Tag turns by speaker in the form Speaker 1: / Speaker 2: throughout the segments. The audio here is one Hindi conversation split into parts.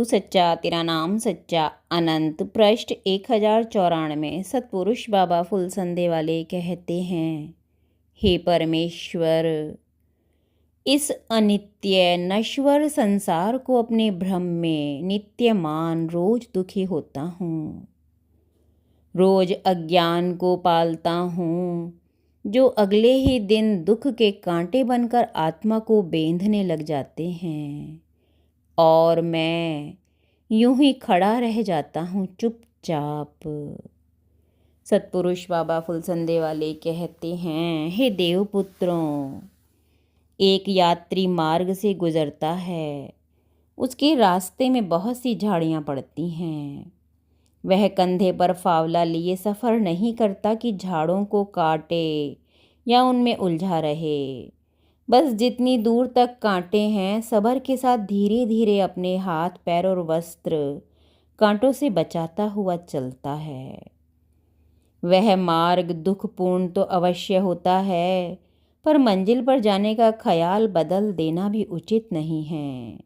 Speaker 1: तू सच्चा तेरा नाम सच्चा। अनंत पृष्ठ 1094। सतपुरुष बाबा फुलसंदे वाले कहते हैं, हे परमेश्वर, इस अनित्य नश्वर संसार को अपने भ्रम में नित्य मान रोज दुखी होता हूँ। रोज अज्ञान को पालता हूँ, जो अगले ही दिन दुख के कांटे बनकर आत्मा को बेंधने लग जाते हैं, और मैं यूं ही खड़ा रह जाता हूँ चुपचाप। सतपुरुष बाबा फुलसंदे वाले कहते हैं, हे देवपुत्रों, एक यात्री मार्ग से गुजरता है। उसके रास्ते में बहुत सी झाड़ियाँ पड़ती हैं। वह कंधे पर फावला लिए सफ़र नहीं करता कि झाड़ों को काटे या उनमें उलझा रहे। बस जितनी दूर तक कांटे हैं, सब्र के साथ धीरे धीरे अपने हाथ, पैर और वस्त्र कांटों से बचाता हुआ चलता है। वह मार्ग दुखपूर्ण तो अवश्य होता है, पर मंजिल पर जाने का ख्याल बदल देना भी उचित नहीं है।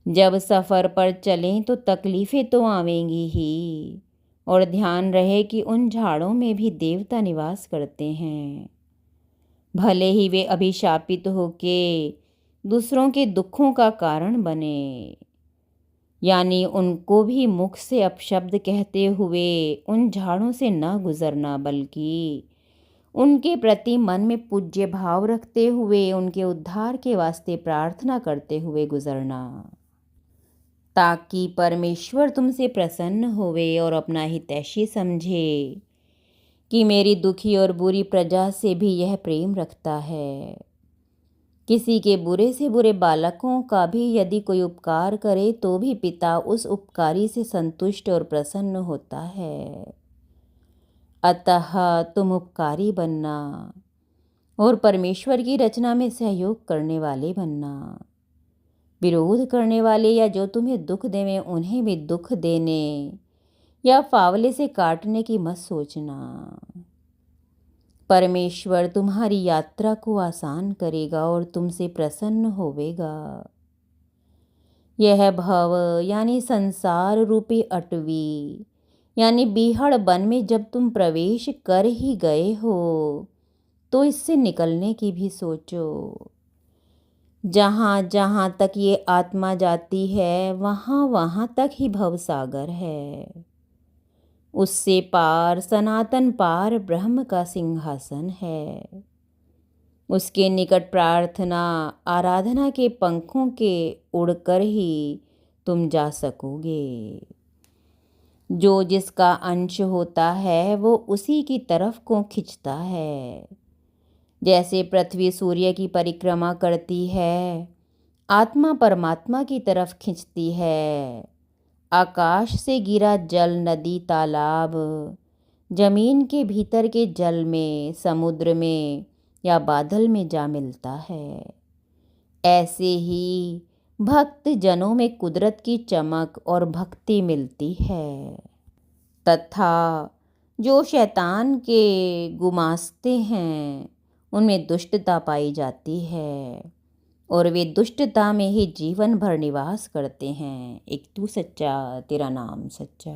Speaker 1: जब सफ़र पर चलें तो तकलीफ़ें तो आवेंगी ही, और ध्यान रहे कि उन झाड़ों में भी देवता निवास करते हैं। भले ही वे अभिशापित होके दूसरों के दुखों का कारण बने, यानी उनको भी मुख से अपशब्द कहते हुए उन झाड़ों से न गुजरना, बल्कि उनके प्रति मन में पूज्य भाव रखते हुए उनके उद्धार के वास्ते प्रार्थना करते हुए गुजरना, ताकि परमेश्वर तुमसे प्रसन्न होवे और अपना हितैषी समझे कि मेरी दुखी और बुरी प्रजा से भी यह प्रेम रखता है। किसी के बुरे से बुरे बालकों का भी यदि कोई उपकार करे तो भी पिता उस उपकारी से संतुष्ट और प्रसन्न होता है। अतः तुम उपकारी बनना और परमेश्वर की रचना में सहयोग करने वाले बनना। विरोध करने वाले या जो तुम्हें दुख देवें उन्हें भी दुख देने या फावले से काटने की मत सोचना। परमेश्वर तुम्हारी यात्रा को आसान करेगा और तुमसे प्रसन्न होवेगा। यह भव यानी संसार रूपी अटवी यानी बीहड़ वन में जब तुम प्रवेश कर ही गए हो तो इससे निकलने की भी सोचो। जहाँ जहाँ तक ये आत्मा जाती है वहाँ वहाँ तक ही भवसागर है। उससे पार सनातन पार ब्रह्म का सिंहासन है। उसके निकट प्रार्थना आराधना के पंखों के उड़कर ही तुम जा सकोगे। जो जिसका अंश होता है वो उसी की तरफ को खिंचता है। जैसे पृथ्वी सूर्य की परिक्रमा करती है, आत्मा परमात्मा की तरफ खिंचती है। आकाश से गिरा जल नदी तालाब जमीन के भीतर के जल में, समुद्र में या बादल में जा मिलता है। ऐसे ही भक्त जनों में कुदरत की चमक और भक्ति मिलती है, तथा जो शैतान के गुमास्ते हैं उनमें दुष्टता पाई जाती है, और वे दुष्टता में ही जीवन भर निवास करते हैं। एक तू सच्चा तेरा नाम सच्चा।